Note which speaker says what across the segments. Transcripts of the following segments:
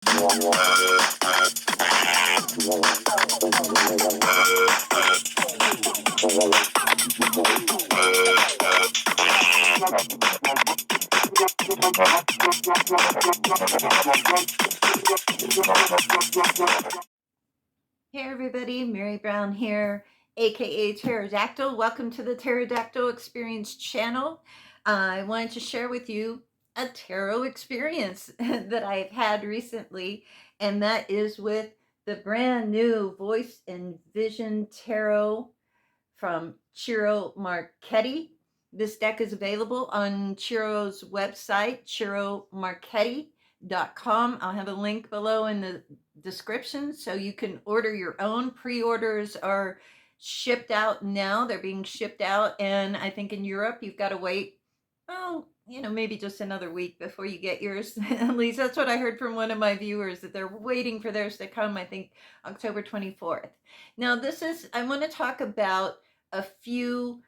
Speaker 1: Hey everybody, Mary Brown here, aka Pterodactyl. Welcome to the Pterodactyl Experience channel. I wanted to share with you a tarot experience that I've had recently, and that is with the brand new Voice and Vision Tarot from Ciro Marchetti. This deck is available on Ciro's website, ciromarchetti.com. I'll have a link below in the description so you can order your own. Pre-orders are shipped out now. They're being shipped out, and I think in Europe you've got to wait, maybe just another week before you get yours. At least that's what I heard from one of my viewers, that they're waiting for theirs to come, I think October 24th. Now, I want to talk about a few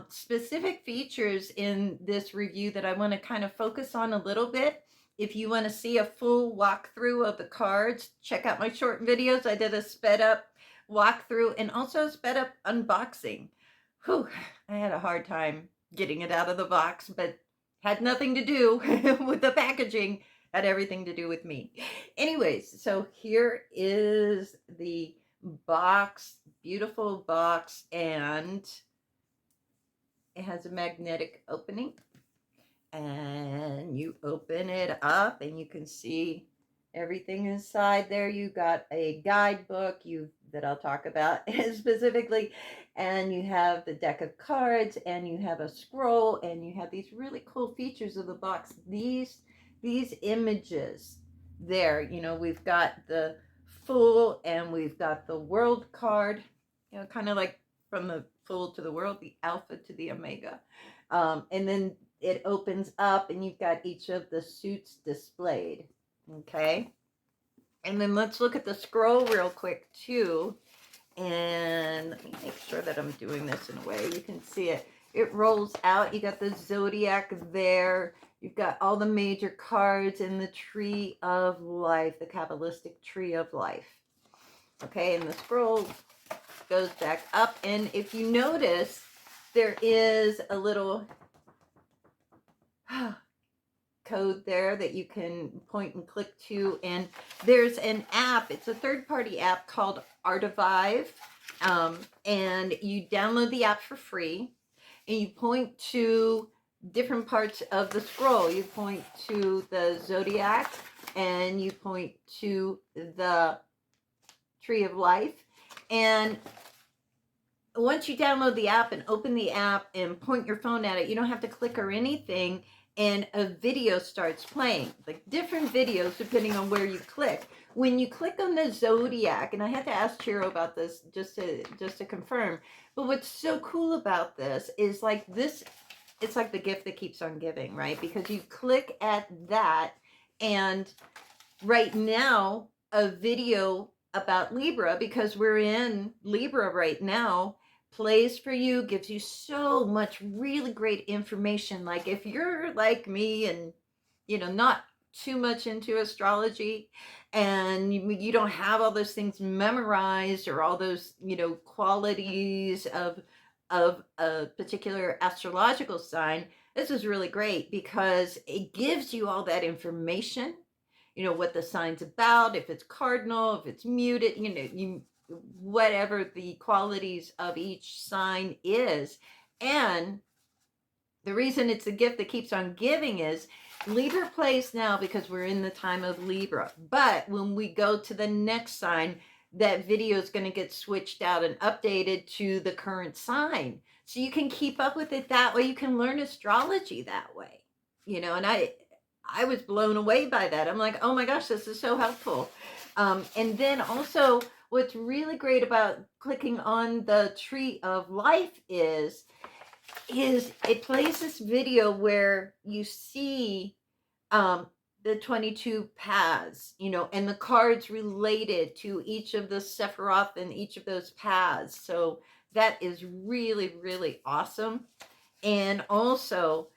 Speaker 1: specific features in this review that I want to kind of focus on a little bit. If you want to see a full walkthrough of the cards, check out my short videos. I did a sped up walkthrough and also a sped up unboxing. Whew, I had a hard time getting it out of the box, but had nothing to do with the packaging, had everything to do with me. Anyways, so here is the box, beautiful box, and it has a magnetic opening, and you open it up and you can see everything inside there. You got a guidebook that I'll talk about specifically, and you have the deck of cards, and you have a scroll, and you have these really cool features of the box. These images there, we've got the Fool, and we've got the World card, kind of like from the Fool to the World, the Alpha to the Omega. And then it opens up and you've got each of the suits displayed. Okay. And then let's look at the scroll real quick too. And let me make sure that I'm doing this in a way you can see it. It rolls out. You got the zodiac there. You've got all the major cards in the tree of life, the Kabbalistic tree of life. Okay, and the scroll goes back up. And if you notice, there is a little code there that you can point and click to, and there's an app. It's a third-party app called Artivive, and you download the app for free, and you point to different parts of the scroll. You point to the zodiac, and you point to the tree of life, and once you download the app and open the app and point your phone at it, you don't have to click or anything, and a video starts playing, like different videos depending on where you click. When you click on the zodiac, and I had to ask Ciro about this just to confirm, but what's so cool about this is it's like the gift that keeps on giving, right? Because you click at that, and right now a video about Libra, because we're in Libra right now, plays for you, gives you so much really great information. Like if you're like me and not too much into astrology, and you don't have all those things memorized, or all those qualities of a particular astrological sign, this is really great because it gives you all that information, what the sign's about, if it's cardinal, if it's muted, whatever the qualities of each sign is. And the reason it's a gift that keeps on giving is Libra plays now because we're in the time of Libra. But when we go to the next sign, that video is going to get switched out and updated to the current sign. So you can keep up with it that way. You can learn astrology that way, and I was blown away by that. I'm like, oh my gosh, this is so helpful. And then also, what's really great about clicking on the tree of life is it plays this video where you see the 22 paths, and the cards related to each of the Sephiroth and each of those paths. So that is really, really awesome. And also,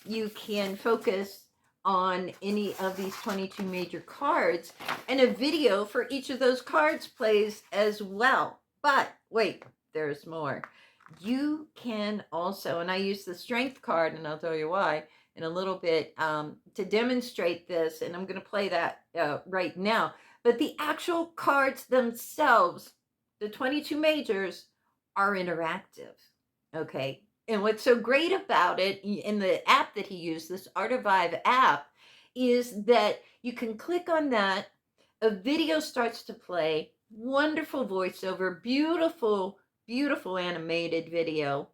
Speaker 1: you can focus on any of these 22 major cards, and a video for each of those cards plays as well. But wait, there's more. You can also, and I use the strength card, and I'll tell you why in a little bit, to demonstrate this, and I'm going to play that right now. But the actual cards themselves, the 22 majors, are interactive. Okay. And what's so great about it in the app that he used, this Artivive app, is that you can click on that, a video starts to play, wonderful voiceover, beautiful, beautiful animated video,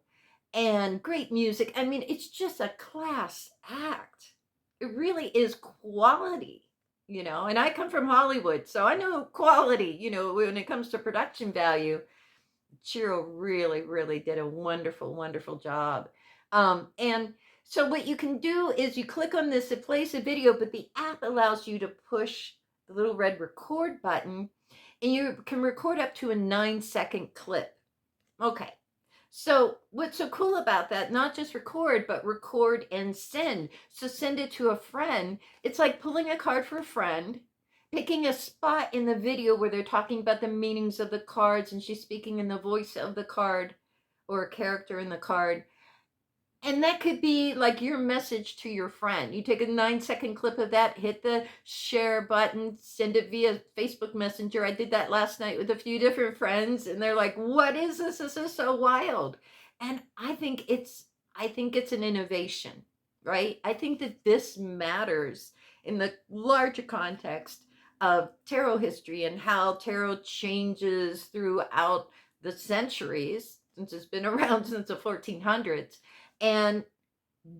Speaker 1: and great music. I mean, it's just a class act. It really is quality, and I come from Hollywood, so I know quality, when it comes to production value. Ciro really, really did a wonderful, wonderful job. And so what you can do is you click on this, it plays a video, but the app allows you to push the little red record button, and you can record up to a 9-second clip. Okay. So what's so cool about that, not just record, but record and send. So send it to a friend. It's like pulling a card for a friend, picking a spot in the video where they're talking about the meanings of the cards, and she's speaking in the voice of the card or a character in the card. And that could be like your message to your friend. You take a 9-second clip of that, hit the share button, send it via Facebook Messenger. I did that last night with a few different friends, and they're like, "What is this? This is so wild." And I think it's an innovation, right? I think that this matters in the larger context of tarot history and how tarot changes throughout the centuries, since it's been around since the 1400s. And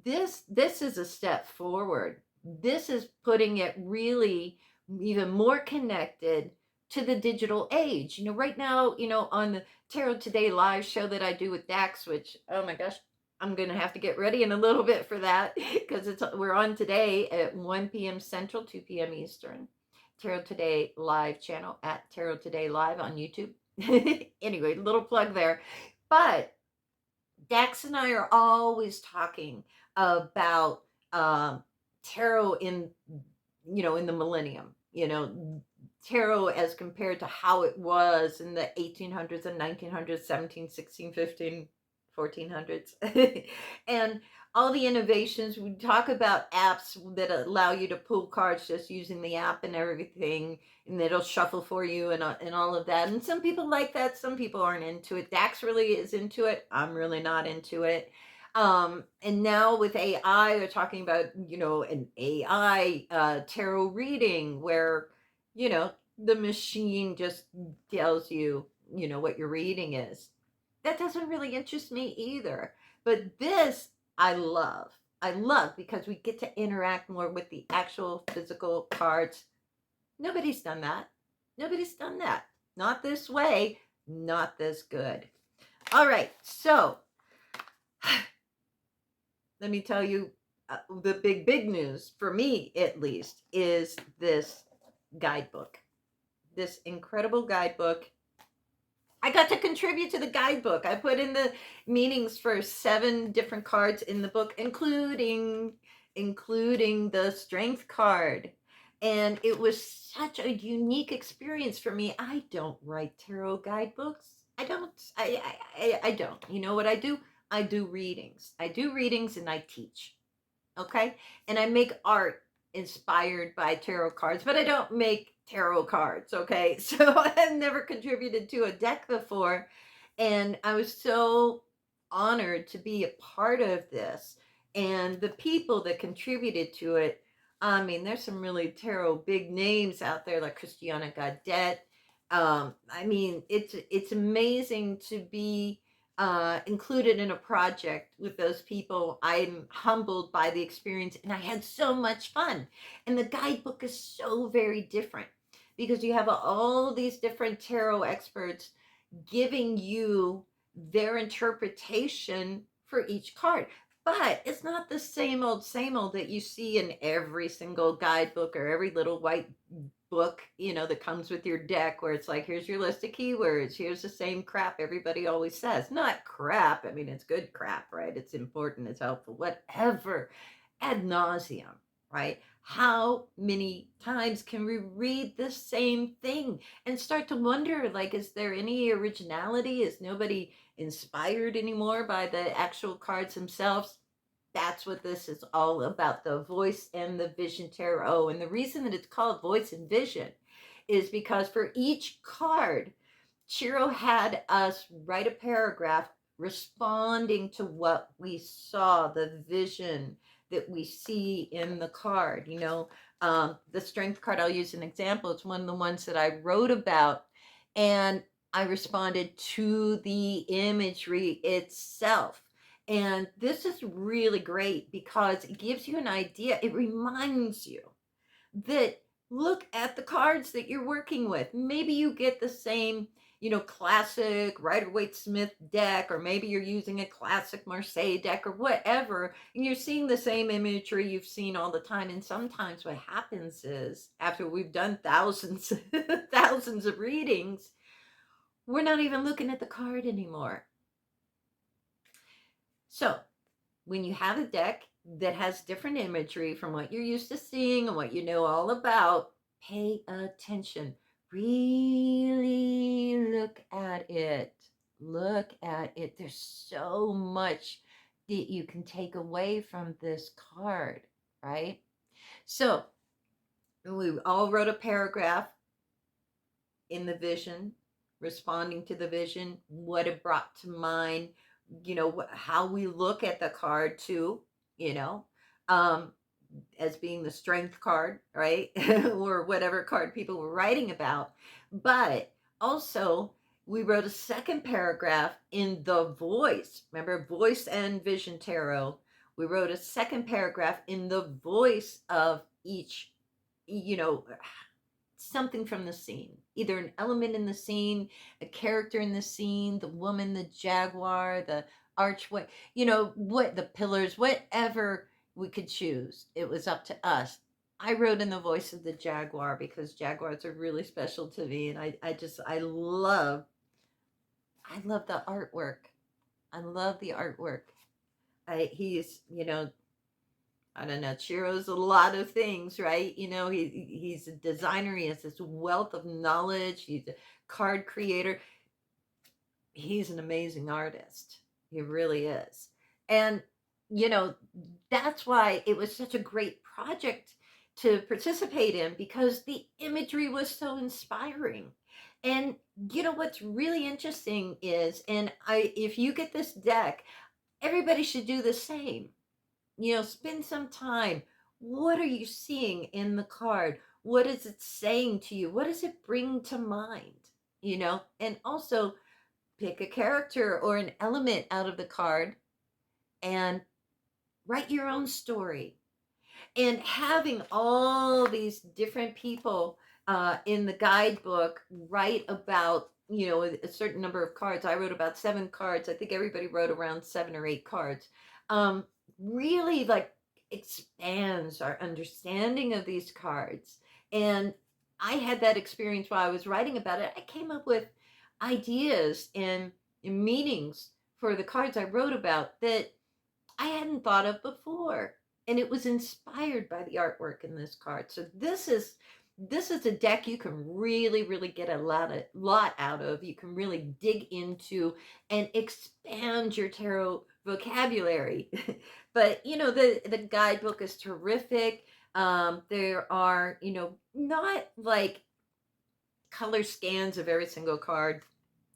Speaker 1: this is a step forward. This is putting it really even more connected to the digital age. Right now, on the Tarot Today live show that I do with Dax, which, oh my gosh, I'm going to have to get ready in a little bit for that, because we're on today at 1 p.m. Central, 2 p.m. Eastern. Tarot Today live channel at Tarot Today Live on YouTube. Anyway, little plug there. But Dax and I are always talking about tarot in the millennium, tarot as compared to how it was in the 1800s and 1900s, 17, 16, 15, 1400s. And all the innovations. We talk about apps that allow you to pull cards just using the app and everything, and it'll shuffle for you and all of that. And some people like that, some people aren't into it. Dax really is into it. I'm really not into it. And now with AI, they're talking about, an AI tarot reading where, the machine just tells you, what your reading is. That doesn't really interest me either. But this I love. I love because we get to interact more with the actual physical cards. Nobody's done that. Nobody's done that. Not this way, not this good. All right, so let me tell you the big news, for me at least, is this guidebook. This incredible guidebook. I got to contribute to the guidebook. I put in the meanings for 7 different cards in the book, including the strength card. And it was such a unique experience for me. I don't write tarot guidebooks. I don't. I don't. You know what I do? I do readings. I do readings and I teach. Okay? And I make art inspired by tarot cards, but I don't make tarot cards. Okay? So I've never contributed to a deck before. And I was so honored to be a part of this. And the people that contributed to it, I mean, there's some really tarot big names out there like Christiana Gaudet. I mean, it's amazing to be included in a project with those people. I'm humbled by the experience, and I had so much fun. And the guidebook is so very different because you have all these different tarot experts giving you their interpretation for each card. But it's not the same old that you see in every single guidebook or every little white book, that comes with your deck, where it's like, here's your list of keywords, here's the same crap everybody always says. Not crap, I mean, it's good crap, right? It's important, it's helpful, whatever, ad nauseum, right? How many times can we read the same thing and start to wonder, like, is there any originality? Is nobody inspired anymore by the actual cards themselves? That's what this is all about, the voice and the vision tarot. And the reason that it's called voice and vision is because for each card, Ciro had us write a paragraph responding to what we saw, the vision that we see in the card. The strength card, I'll use an example. It's one of the ones that I wrote about, and I responded to the imagery itself. And this is really great because it gives you an idea. It reminds you that look at the cards that you're working with. Maybe you get the same, classic Rider-Waite Smith deck, or maybe you're using a classic Marseille deck or whatever, and you're seeing the same imagery you've seen all the time. And sometimes what happens is, after we've done thousands, thousands of readings, we're not even looking at the card anymore. So when you have a deck that has different imagery from what you're used to seeing and what you know all about, pay attention. Really look at it. Look at it. There's so much that you can take away from this card, right? So we all wrote a paragraph in the vision, responding to the vision, what it brought to mind, how we look at the card too, you know, um, as being the strength card, right? Or whatever card people were writing about. But also, we wrote a second paragraph in the voice. Remember, voice and vision tarot. We wrote a second paragraph in the voice of each, you know, something from the scene, either an element in the scene, a character in the scene, the woman, the jaguar, the archway, what the pillars, whatever we could choose. It was up to us. I wrote in the voice of the jaguar because jaguars are really special to me, and I love the artwork. I love the artwork. He's, I don't know. Ciro's a lot of things, right? He's a designer. He has this wealth of knowledge. He's a card creator. He's an amazing artist. He really is. And, you know, that's why it was such a great project to participate in, because the imagery was so inspiring. And what's really interesting is, if you get this deck, everybody should do the same. Spend some time. What are you seeing in the card? What is it saying to you? What does it bring to mind? And also pick a character or an element out of the card and write your own story. And having all these different people in the guidebook write about, a certain number of cards. I wrote about 7 cards. I think everybody wrote around 7 or 8 cards. Really, like, expands our understanding of these cards. And I had that experience while I was writing about it. I came up with ideas and meanings for the cards I wrote about that I hadn't thought of before. And it was inspired by the artwork in this card. So this is a deck you can really, really get a lot out of. You can really dig into and expand your tarot vocabulary. But the guidebook is terrific. There are, not like color scans of every single card.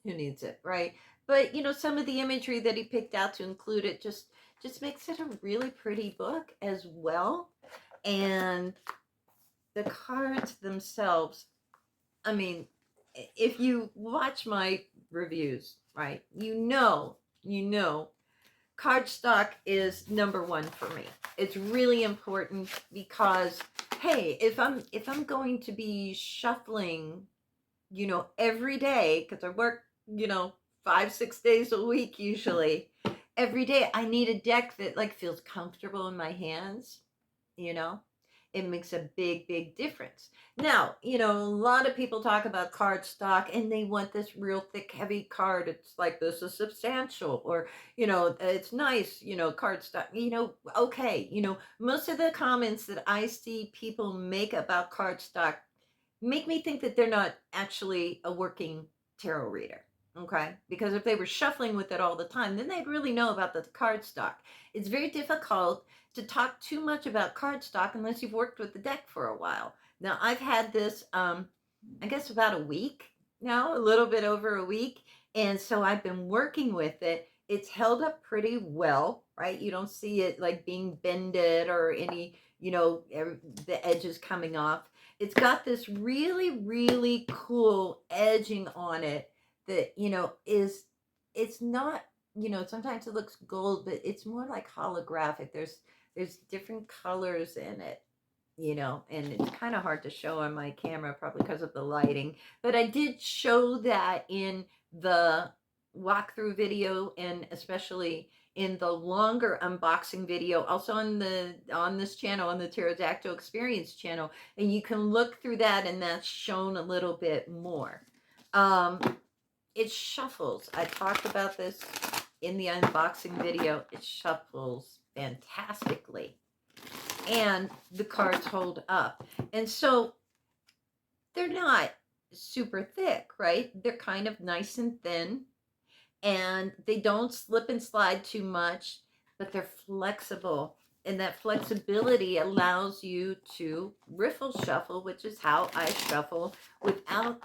Speaker 1: Who needs it, right? But some of the imagery that he picked out to include it just makes it a really pretty book as well. And the cards themselves, I mean, if you watch my reviews, right, cardstock is number one for me. It's really important because, hey, if I'm going to be shuffling, every day, because I work, 5-6 days a week usually, every day I need a deck that like feels comfortable in my hands, you know it makes a big, big difference. Now, a lot of people talk about cardstock and they want this real thick, heavy card. It's like this is substantial, or, it's nice, cardstock, okay. Most of the comments that I see people make about cardstock make me think that they're not actually a working tarot reader. Okay. Because if they were shuffling with it all the time, then they'd really know about the cardstock. It's very difficult to talk too much about cardstock unless you've worked with the deck for a while. Now, I've had this, I guess about a week now, a little bit over a week. And so I've been working with it. It's held up pretty well, right? You don't see it like being bended or any, the edges coming off. It's got this really, really cool edging on it that, it's not, sometimes it looks gold, but it's more like holographic. There's different colors in it, and it's kind of hard to show on my camera, probably because of the lighting. But I did show that in the walkthrough video, and especially in the longer unboxing video, also on this channel, on the Pterodactyl Experience channel, and you can look through that, and that's shown a little bit more. It shuffles. I talked about this in the unboxing video. It shuffles fantastically, and the cards hold up. And so they're not super thick, right? They're kind of nice and thin, and they don't slip and slide too much, but they're flexible. And that flexibility allows you to riffle shuffle, which is how I shuffle, without,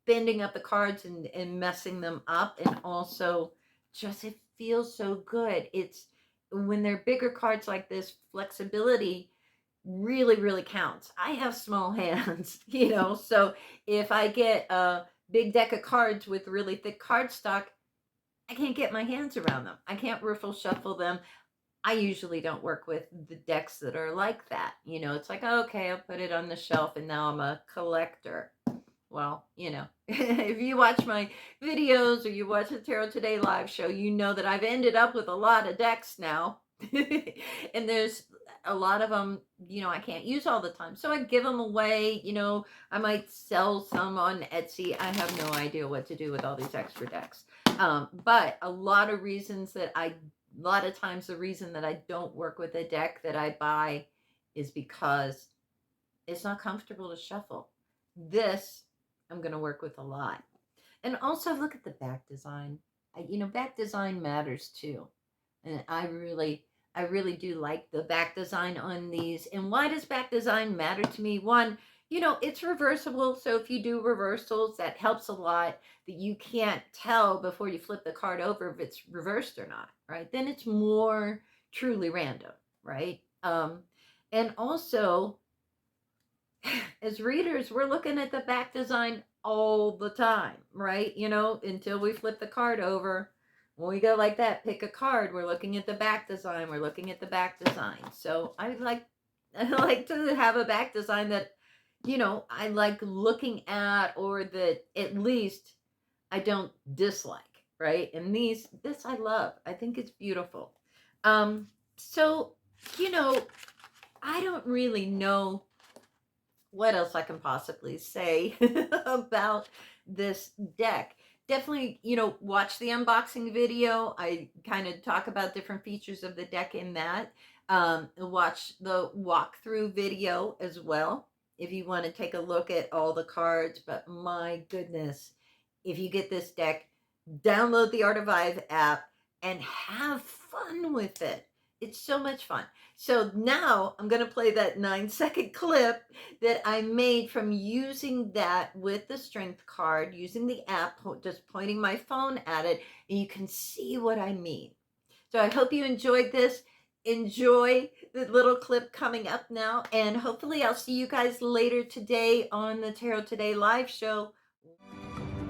Speaker 1: bending up the cards and messing them up. And also just, it feels so good. It's when they're bigger cards like this, flexibility really, really counts. I have small hands, so if I get a big deck of cards with really thick cardstock, I can't get my hands around them. I can't riffle shuffle them. I usually don't work with the decks that are like that. It's like, okay, I'll put it on the shelf and now I'm a collector. Well, if you watch my videos or you watch the Tarot Today live show, you know that I've ended up with a lot of decks now. And there's a lot of them, I can't use all the time. So I give them away, I might sell some on Etsy. I have no idea what to do with all these extra decks. But a lot of times the reason that I don't work with a deck that I buy is because it's not comfortable to shuffle. This I'm going to work with a lot. And also look at the back design. Back design matters too. And I really do like the back design on these. And why does back design matter to me? One, it's reversible. So if you do reversals, that helps a lot, that you can't tell before you flip the card over if it's reversed or not, right? Then it's more truly random, right? And also, as readers, we're looking at the back design all the time, right? Until we flip the card over. When we go like that, pick a card, we're looking at the back design. We're looking at the back design. So I like to have a back design that, I like looking at, or that at least I don't dislike, right? And this I love. I think it's beautiful. So, I don't really know what else I can possibly say about this deck. Definitely, watch the unboxing video. I kind of talk about different features of the deck in that. Watch the walkthrough video as well if you want to take a look at all the cards. But my goodness, if you get this deck, download the Art of Vive app and have fun with it. It's so much fun. So now I'm going to play that 9-second clip that I made from using that with the strength card, using the app, just pointing my phone at it, and you can see what I mean. So I hope you enjoyed this. Enjoy the little clip coming up now, and hopefully I'll see you guys later today on the Tarot Today live show.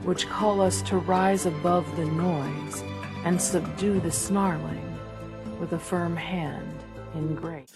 Speaker 2: Which call us to rise above the noise and subdue the snarling with a firm hand in grace.